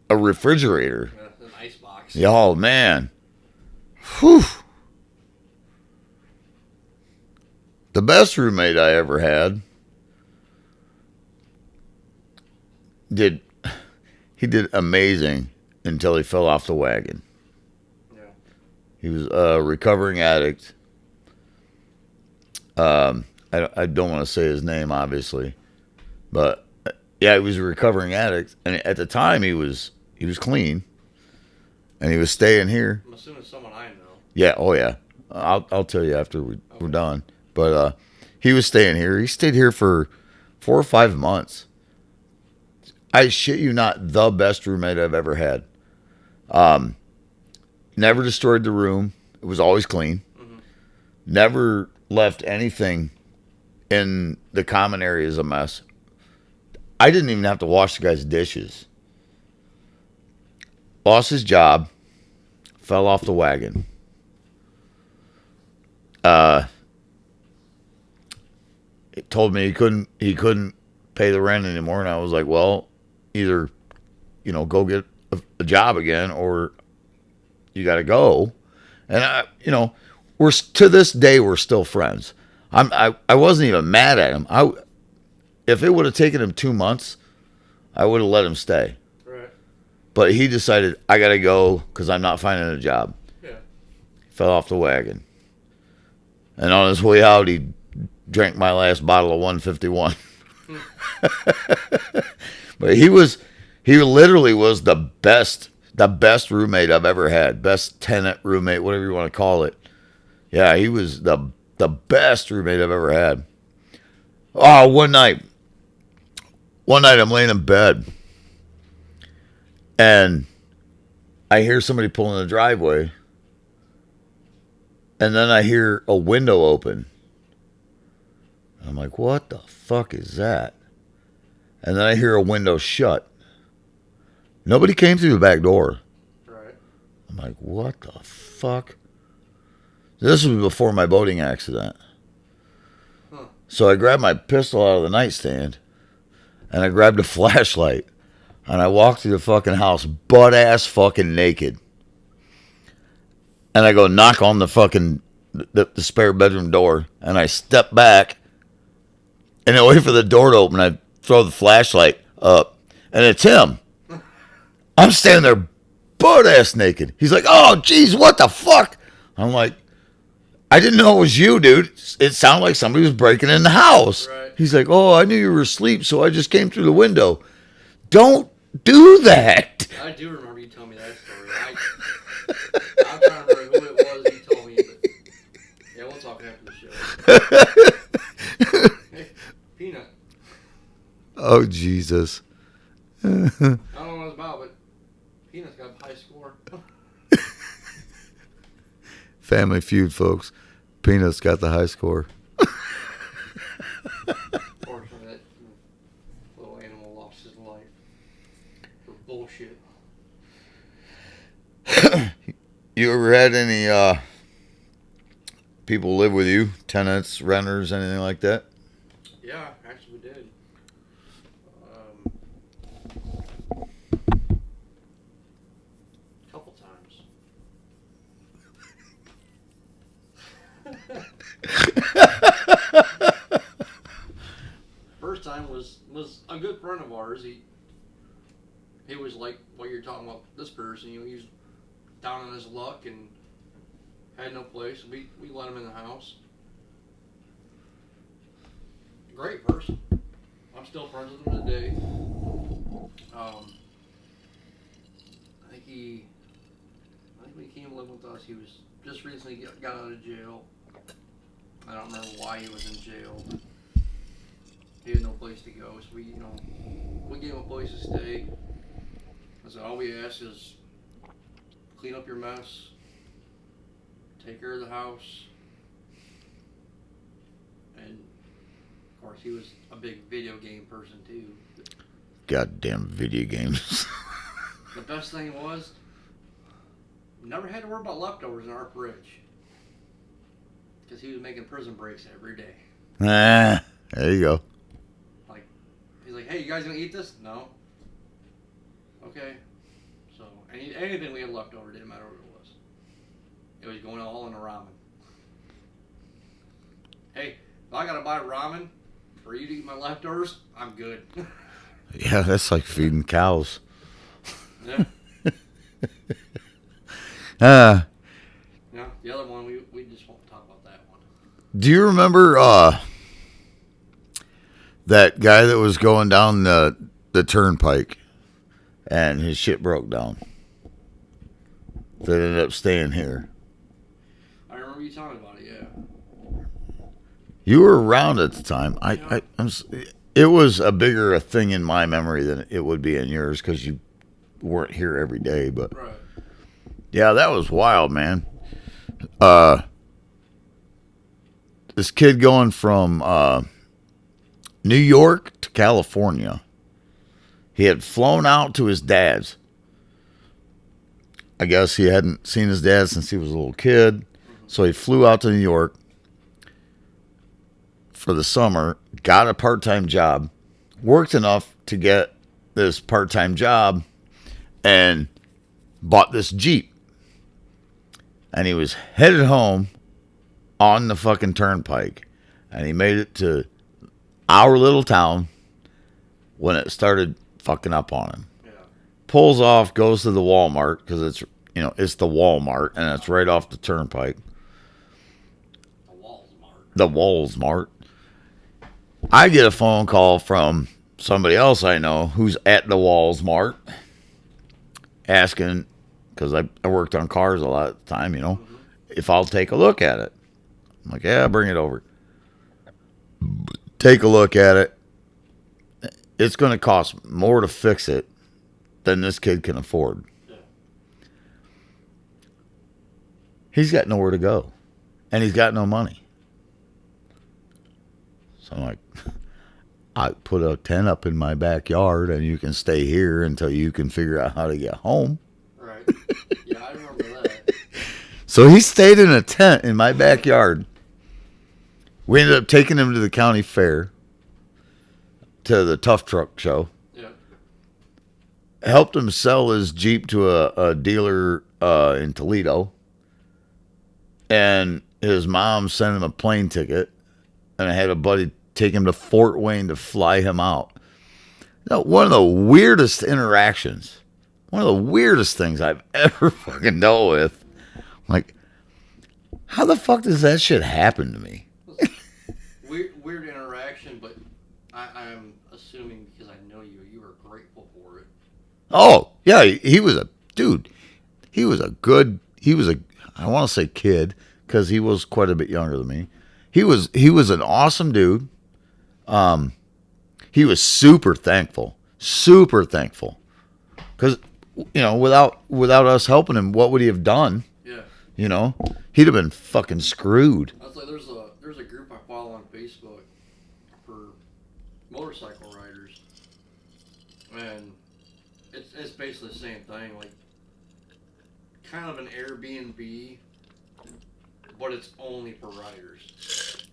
refrigerator. An ice box. Oh man, whew. The best roommate I ever had did amazing until he fell off the wagon. Yeah. He was a recovering addict. I don't want to say his name, obviously, but Yeah, he was a recovering addict, and at the time he was clean, and he was staying here. I'm assuming someone I know. Yeah, oh yeah. I'll tell you after we're Okay. done. But he was staying here. He stayed here for 4 or 5 months. I shit you not, the best roommate I've ever had. Um, Never destroyed the room. It was always clean. Mm-hmm. Never left anything in the common areas a mess. I didn't even have to wash the guy's dishes. Lost his job. Fell off the wagon. Uh, it told me he couldn't pay the rent anymore, and I was like, well, either go get a job again, or you got to go. And we're to this day we're still friends. I wasn't even mad at him. If it would have taken him 2 months, I would have let him stay. Right. But he decided I got to go because I'm not finding a job. Yeah. Fell off the wagon, and on his way out, he drank my last bottle of 151. But he literally was the best roommate I've ever had, best tenant roommate, whatever you want to call it. Yeah, he was the best roommate I've ever had. Oh, one night I'm laying in bed, and I hear somebody pulling the driveway, and then I hear a window open. I'm like, what the fuck is that? And then I hear a window shut. Nobody came through the back door. Right. I'm like, what the fuck? This was before my boating accident. Huh. So I grabbed my pistol out of the nightstand, and I grabbed a flashlight, and I walked through the fucking house butt ass fucking naked. And I go knock on the fucking the spare bedroom door, and I step back, and I wait for the door to open. I throw the flashlight up, and it's him. I'm standing there butt ass naked. He's like, oh, geez, what the fuck? I'm like, I didn't know it was you, dude. It sounded like somebody was breaking in the house. Right. He's like, oh, I knew you were asleep, so I just came through the window. Don't do that. I do remember you telling me that story. I'm trying to remember who it was you told me, but yeah, we'll talk after the show. Hey, Peanut. Oh, Jesus. I don't know what it's about, but Peanut's got a high score. Family Feud, folks. Peanut's got the high score. Fortunately, that little animal lost his life for bullshit. You ever had any people live with you? Tenants, renters, anything like that? Yeah, actually we did. A couple times. First time was a good friend of ours. He was like what you're talking about. This person, he was down on his luck and had no place. We let him in the house. Great person. I'm still friends with him today. I think when he came to live with us, he was just recently got out of jail. I don't remember why he was in jail. He had no place to go, so we gave him a place to stay. I said, all we ask is clean up your mess, take care of the house, and of course he was a big video game person too. Goddamn video games. The best thing was, we never had to worry about leftovers in our fridge. Because he was making prison breaks every day. Ah, there you go. Like, he's like, hey, you guys gonna eat this? No. Okay. So, anything we had left over, didn't matter what it was. It was going all in a ramen. Hey, if I gotta buy ramen for you to eat my leftovers, I'm good. Yeah, that's like feeding cows. Yeah. Ah. Yeah, the other one, we just won't talk about that one. Do you remember that guy that was going down the the turnpike, and his shit broke down. They ended up staying here. I remember you talking about it. Yeah. You were around at the time. Yeah. It was a bigger thing in my memory than it would be in yours because you weren't here every day. But Right. yeah, that was wild, man. This kid going from New York to California. He had flown out to his dad's. I guess he hadn't seen his dad since he was a little kid. So he flew out to New York for the summer, got a part-time job, worked enough to get this part-time job, and bought this Jeep. And he was headed home on the fucking turnpike. And he made it to our little town when it started fucking up on him. Yeah. Pulls off, goes to the Walmart, because it's, you know, it's the Walmart, and it's right off the turnpike. The Walmart. I get a phone call from somebody else I know who's at the Walmart asking, because I worked on cars a lot at the time, you know, if I'll take a look at it. I'm like, yeah, bring it over. Take a look at it. It's going to cost more to fix it than this kid can afford. Yeah. He's got nowhere to go, and he's got no money. So I'm like, I put a tent up in my backyard, and you can stay here until you can figure out how to get home. Right. Yeah, I remember that. So he stayed in a tent in my backyard. We ended up taking him to the county fair, to the Tough Truck show. Yeah. Helped him sell his Jeep to a dealer in Toledo. And his mom sent him a plane ticket. And I had a buddy take him to Fort Wayne to fly him out. Now, one of the weirdest interactions, one of the weirdest things I've ever fucking dealt with. Like, how the fuck does that shit happen to me? Weird interaction, but I'm assuming because I know you were grateful for it. Oh, yeah, he was a dude. He was I want to say kid, because he was quite a bit younger than me. He was an awesome dude. He was super thankful. Because, you know, without us helping him, what would he have done? Yeah. You know, he'd have been fucking screwed. I was like, there's a group I follow on Facebook for motorcycle riders, and it's basically the same thing, like kind of an Airbnb, but it's only for riders.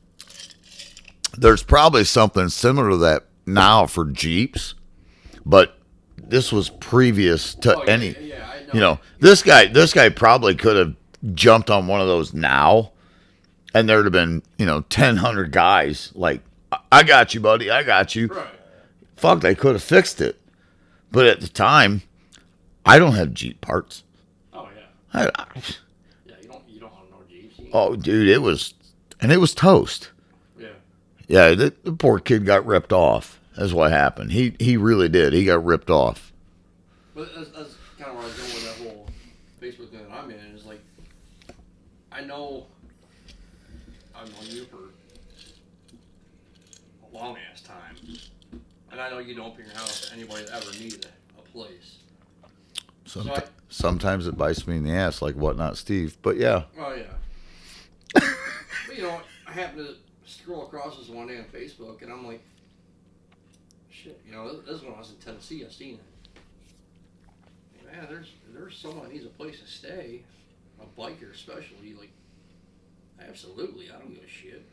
There's probably something similar to that now for Jeeps, but this was previous to any. Yeah, I know. You know, this guy probably could have jumped on one of those now, and there'd have been, you know, 1,000 guys like, I got you, buddy, I got you. Right. Fuck, they could have fixed it. But at the time, I don't have Jeep parts. Oh yeah. Yeah, you don't have no Jeeps. Oh, dude, it was toast. Yeah. Yeah, the poor kid got ripped off. That's what happened. He really did. He got ripped off. But that's kind of where I was going with that whole Facebook thing that I'm in. Is like, I know I've known you for a long ass time, and I know you don't open your house to anybody that ever needed a place. Sometimes it bites me in the ass, like Whatnot Steve. But yeah. Oh yeah. But you know, I happened to scroll across this one day on Facebook, and I'm like, shit, you know, this is when I was in Tennessee. I seen it. Man, there's someone that needs a place to stay, a biker especially. Like, absolutely, I don't give a shit.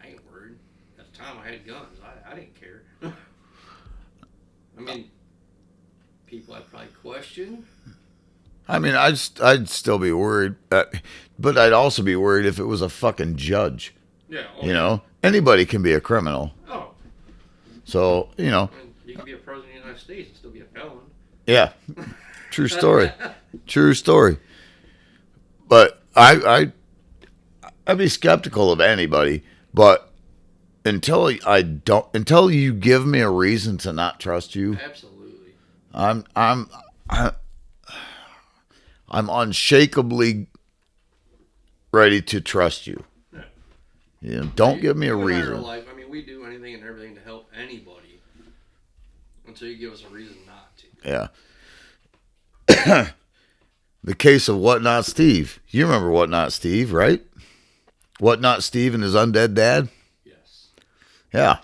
I ain't worried. At the time, I had guns. I didn't care. I mean, people I'd probably question. I mean, I'd still be worried, but I'd also be worried if it was a fucking judge. Yeah. You know, anybody can be a criminal. Oh. So, you know. I mean, you can be a president of the United States and still be a felon. Yeah. True story. True story. But I'd be skeptical of anybody, but until you give me a reason to not trust you, Absolutely. I'm I'm I- I'm unshakably ready to trust you. Yeah. You know, don't give me a You and I are reason. like, I mean, we do anything and everything to help anybody until you give us a reason not to. Yeah. The case of Whatnot Steve. You remember Whatnot Steve, right? Whatnot Steve and his undead dad? Yes. Yeah.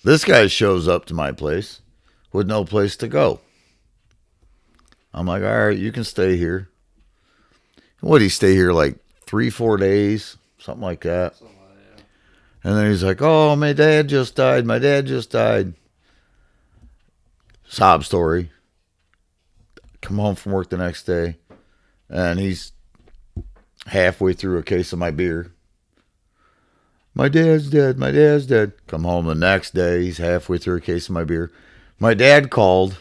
This guy shows up to my place with no place to go. I'm like, all right, you can stay here. What, he stay here like 3-4 days? Something like that. Something like that. And then he's like, oh, my dad just died. My dad just died. Sob story. Come home from work the next day, and he's halfway through a case of my beer. My dad's dead. My dad's dead. Come home the next day, he's halfway through a case of my beer. My dad called,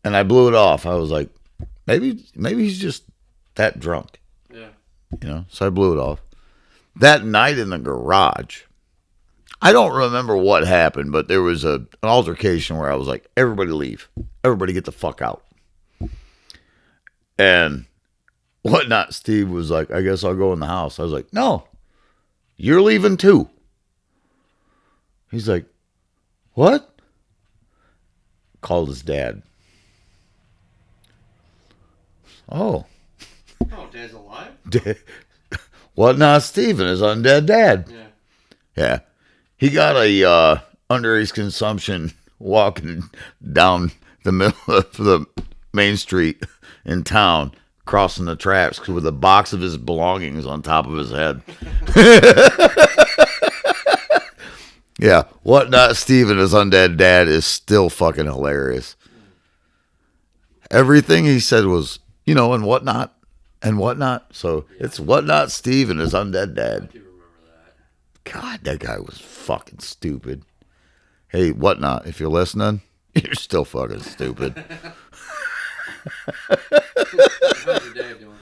and I blew it off. I was like, maybe he's just that drunk. Yeah. You know, so I blew it off. That night in the garage, I don't remember what happened, but there was an altercation where I was like, everybody leave. Everybody get the fuck out. And Whatnot Steve was like, I guess I'll go in the house. I was like, no, you're leaving too. He's like, what? Called his dad. Oh. Oh, Dad's alive? Whatnot Steve and his undead dad. Yeah. Yeah. He got a underage consumption walking down the middle of the main street in town, crossing the tracks with a box of his belongings on top of his head. Yeah. Whatnot Steve and his undead dad is still fucking hilarious. Everything he said was, you know, and whatnot. So it's Whatnot Steve and his undead I dad. do remember that. God, that guy was fucking stupid. Hey, Whatnot, if you're listening, you're still fucking stupid. How's your dad doing?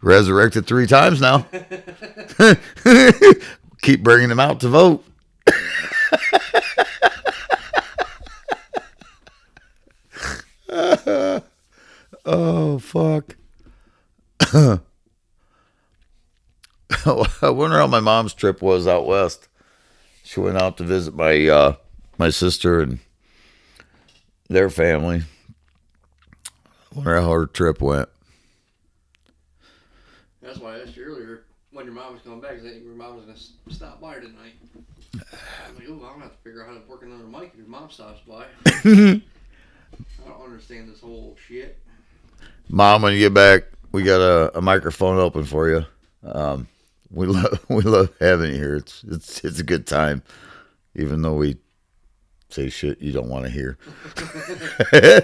Resurrected 3 times now. Keep bringing him out to vote. Oh, fuck. I wonder how my mom's trip was out west. She went out to visit my sister and their family. I wonder how her trip went. That's why I asked you earlier when your mom was coming back, because I think your mom was going to stop by tonight. I'm like, oh, I'm going to have to figure out how to work another mic if your mom stops by. I don't understand this whole shit. Mom, when you get back, we got a microphone open for you. We love having you here. It's a good time, even though we say shit you don't want to hear. Well,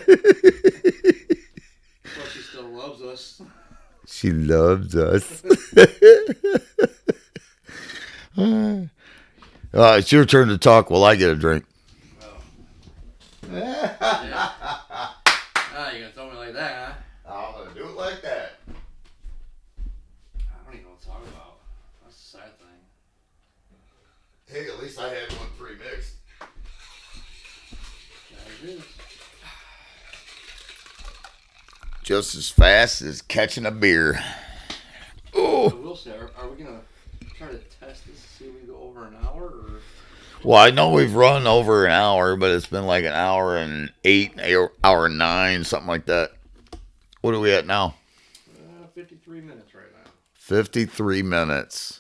she still loves us. She loves us. It's your turn to talk while I get a drink. Oh. Yeah. Ah, you gonna tell me like that, huh? I'm gonna do it like that. I don't even know what to talk about. That's a sad thing. Hey, at least I had one pre-mixed. Yeah, it is. Just as fast as catching a beer. I Oh. will say, are we gonna try to test this to see if we go over an hour, or? Well, I know we've run over an hour, but it's been like an hour and 8, hour and 9, something like that. What are we at now? 53 minutes right now. 53 minutes.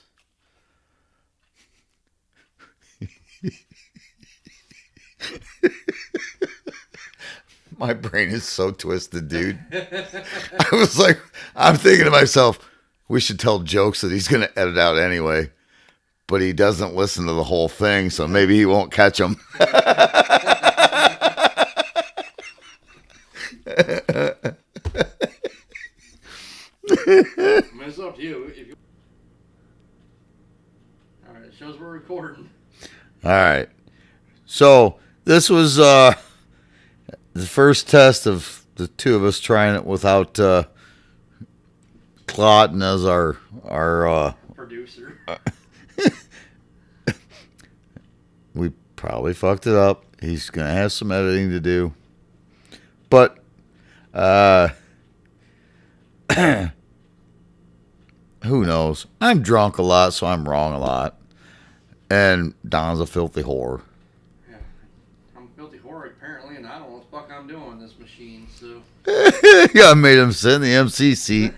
My brain is so twisted, dude. I was like, I'm thinking to myself, we should tell jokes that he's going to edit out anyway. But he doesn't listen to the whole thing, so maybe he won't catch them. I mean, it's up to you. If you... All right, it shows we're recording. All right. So this was the first test of the two of us trying it without Clotton as our producer. we probably fucked it up. He's gonna have some editing to do, but who knows? I'm drunk a lot, so I'm wrong a lot, and Don's a filthy whore. Yeah, I'm a filthy whore apparently, and I don't know what the fuck I'm doing in this machine. So I made him sit in the MC seat.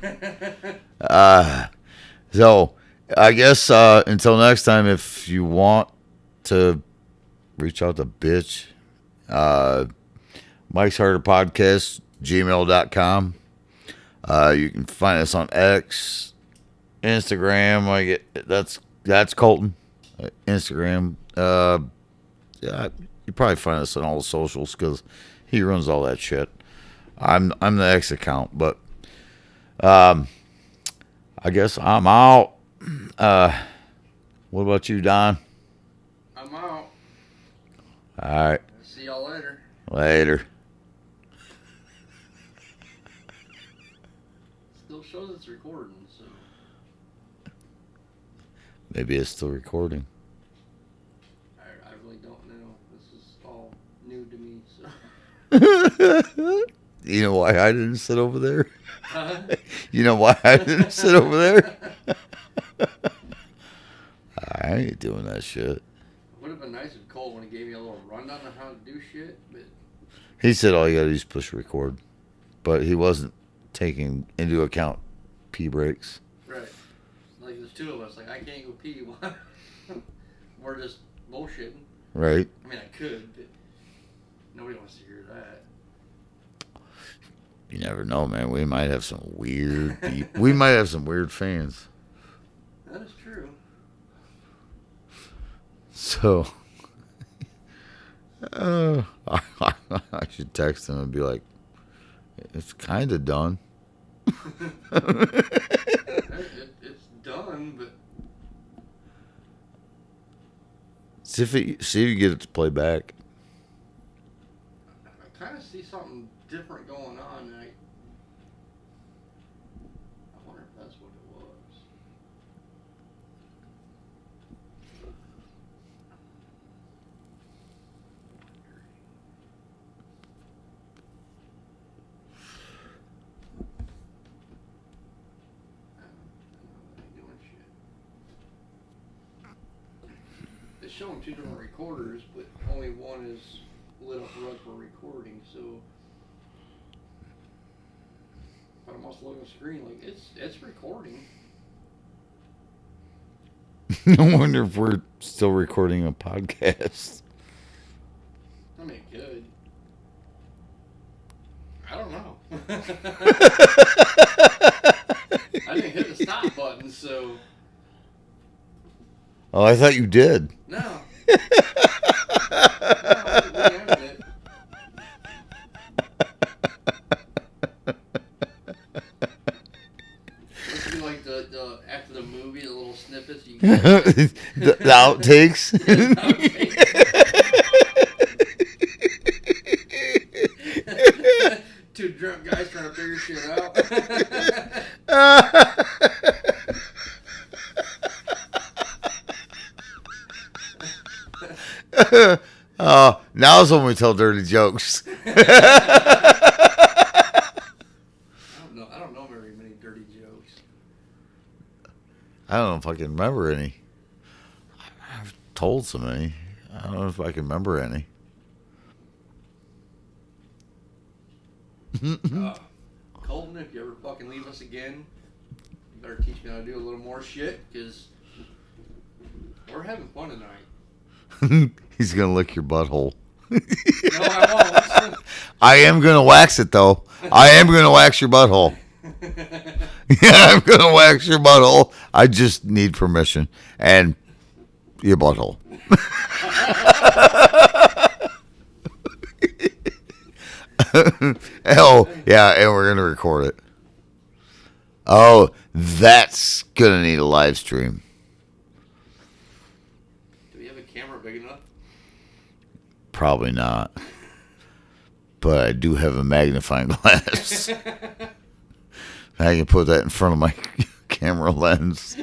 So I guess until next time, if you want to reach out to bitch, Mike's Harder Podcast, gmail.com. You can find us on X, Instagram. That's Colton. Instagram. Yeah, you probably find us on all the socials because he runs all that shit. I'm the X account, but I guess I'm out. What about you, Don? I'm out. All right. See y'all later. Later. Still shows it's recording, so. Maybe it's still recording. I really don't know. This is all new to me, so. You know why I didn't sit over there? Uh-huh. You know why I didn't sit over there? I ain't doing that shit. It would have been nice if Cole when he gave me a little rundown on how to do shit, but He said all you gotta do is push record. But he wasn't taking into account pee breaks. right. Like there's two of us. Like I can't go pee. We're just bullshitting. Right? I mean I could, but nobody wants to hear that. You never know, man. We might have some weird we might have some weird fans. That is true. So I should text him and be like, it's kind of done. It's done, but See if you get it to play back. I kind of see something different going on. And I wonder if that's what it was. It's showing two different recorders, but only one is lit up red for recording, so but I'm also looking at the screen like it's recording. I wonder if we're still recording a podcast. I mean, it could. I don't know. I didn't hit the stop button, so Oh, I thought you did. no. No, we ended it. This would be like the after the movie, the little snippets you get. the outtakes. Two drunk guys trying to figure shit out. Now's when we tell dirty jokes. I don't know very many dirty jokes. I don't know if I can remember any. I've told so many. I don't know if I can remember any. Colton, if you ever fucking leave us again, you better teach me how to do a little more shit, because we're having fun tonight. He's gonna lick your butthole. No, I won't. I am gonna wax it though. I am gonna wax your butthole. Yeah, I'm gonna wax your butthole. I just need permission and your butthole. Oh yeah, and we're gonna record it. Oh, that's gonna need a live stream. Do we have a camera big enough? Probably not. But I do have a magnifying glass. I can put that in front of my camera lens.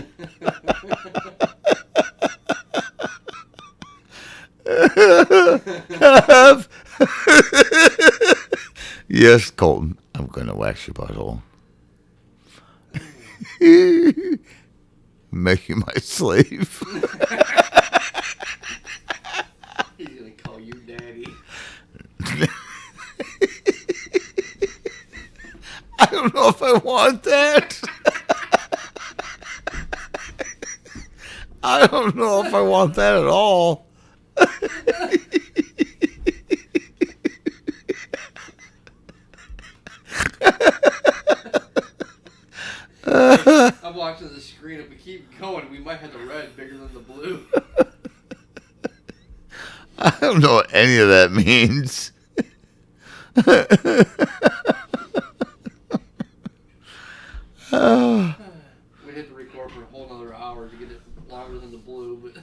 Yes, Colton, I'm going to wax your butthole. Make you my slave. He's gonna call you daddy. I don't know if I want that. I don't know if I want that at all. I'm watching the screen. If we keep going, we might have the red bigger than the blue. I don't know what any of that means. We'd have to record for a whole nother hour to get it longer than the blue, but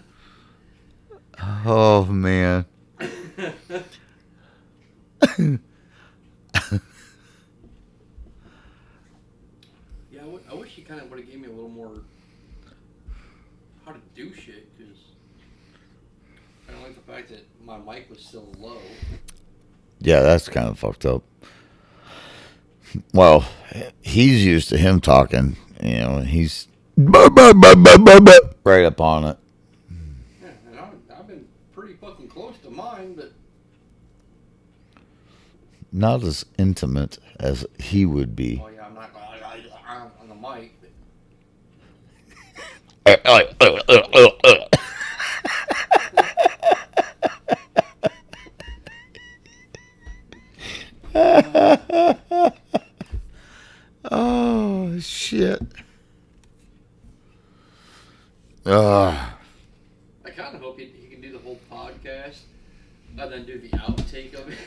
Oh, man. yeah, I wish he kind of would have gave me a little more how to do shit, because I don't like the fact that my mic was still low. Yeah, that's kind of fucked up. Well, he's used to him talking. You know, he's right up on it. Yeah, and I've been pretty fucking close to mine, but Not as intimate as he would be. oh yeah, I'm not on the mic. But Oh, shit. I kind of hope he can do the whole podcast and then do the outtake of it.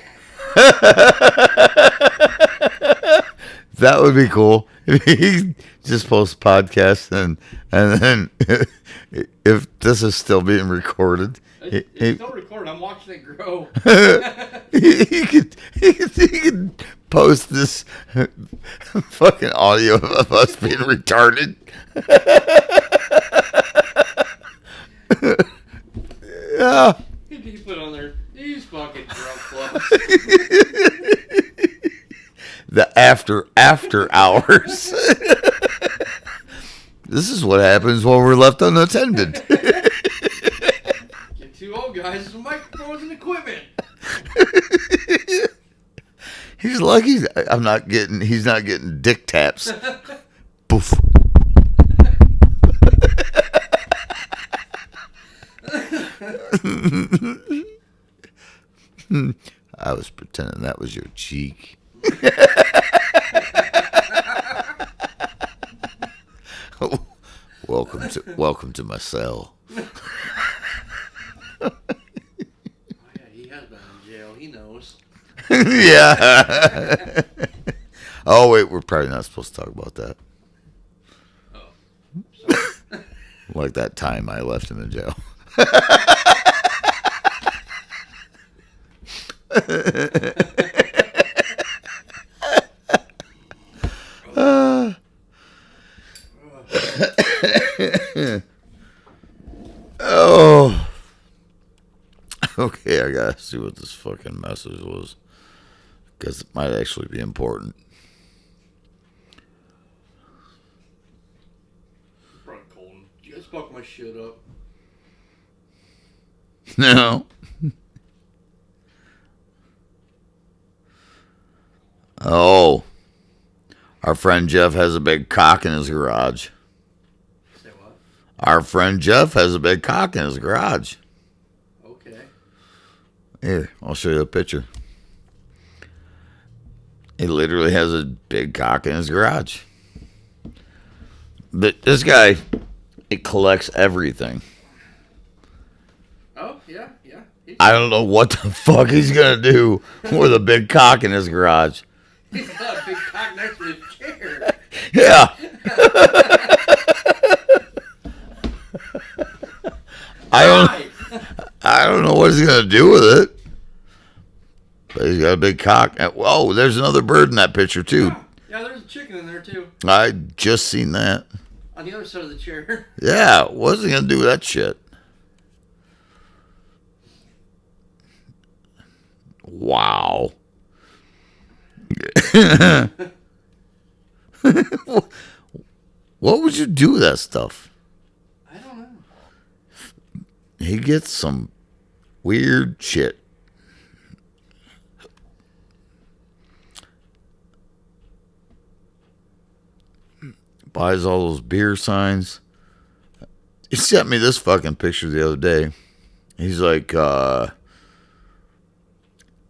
That would be cool. He just posts podcasts and then if this is still being recorded, It's still recorded. I'm watching it grow. he could post this fucking audio of us being retarded. Yeah. He put on there, these fucking drunk clubs. The after hours. This is what happens when we're left unattended. Get two old guys with microphones and equipment. He's lucky he's not getting dick taps. Poof. I was pretending that was your cheek. Welcome to my cell. Oh yeah, he has been in jail. He knows. Yeah. Oh wait, we're probably not supposed to talk about that. Oh, sorry. Like that time I left him in jail. Oh. Okay, I gotta see what this fucking message was. Because it might actually be important. Probably Colton. You guys fuck my shit up. No. Oh. Our friend Jeff has a big cock in his garage. Say what? Our friend Jeff has a big cock in his garage. Okay. Here, I'll show you a picture. He literally has a big cock in his garage. But this guy, it collects everything. Oh, yeah. I don't know what the fuck he's gonna do with a big cock in his garage. He's got a big cock next to his chair. Yeah. I don't know what he's gonna do with it. But he's got a big cock. Whoa, there's another bird in that picture too. Yeah, there's a chicken in there too. I just seen that. On the other side of the chair. Yeah, what's he gonna do with that shit? Wow. What would you do with that stuff? I don't know. He gets some weird shit. Buys all those beer signs. He sent me this fucking picture the other day. He's like, I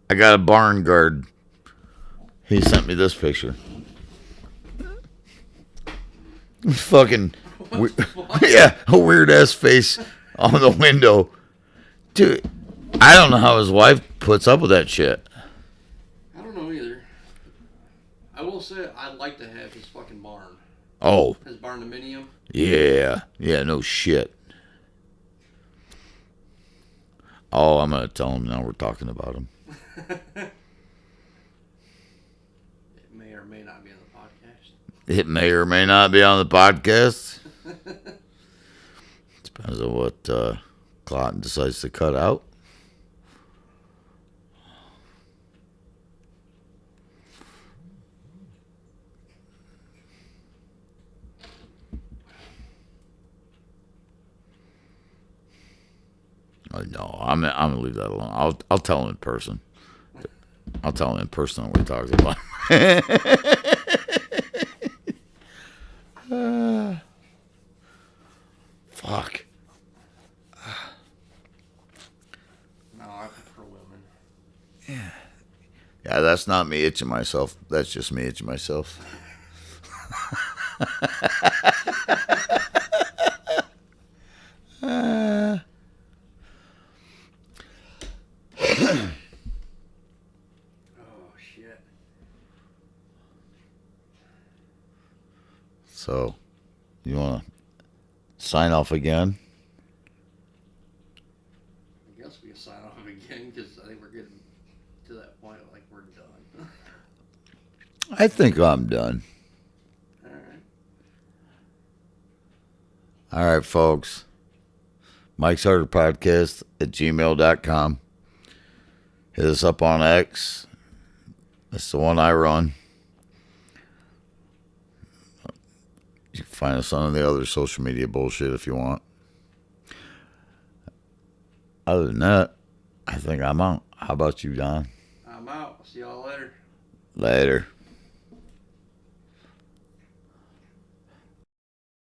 got a barn guard. He sent me this picture. Fucking, yeah, a weird ass face on the window. Dude, I don't know how his wife puts up with that shit. I don't know either. I will say I'd like to have his fucking barn. Oh. His barndominium. Yeah. Yeah, no shit. Oh, I'm going to tell him now we're talking about him. It may or may not be on the podcast. It may or may not be on the podcast. Depends on what Clotton decides to cut out. No, I'm gonna leave that alone. I'll tell him in person. I'll tell him in person what he talks about. Fuck. No, I prefer women. Yeah, that's not me itching myself. That's just me itching myself. Oh shit. So, you want to sign off again? I guess we can sign off again because I think we're getting to that point like we're done. I think I'm done. All right. All right, folks. Mike's Harder Podcast at gmail.com. Hit us up on X. That's the one I run. You can find us on the other social media bullshit if you want. Other than that, I think I'm out. How about you, Don? I'm out. See y'all later. Later.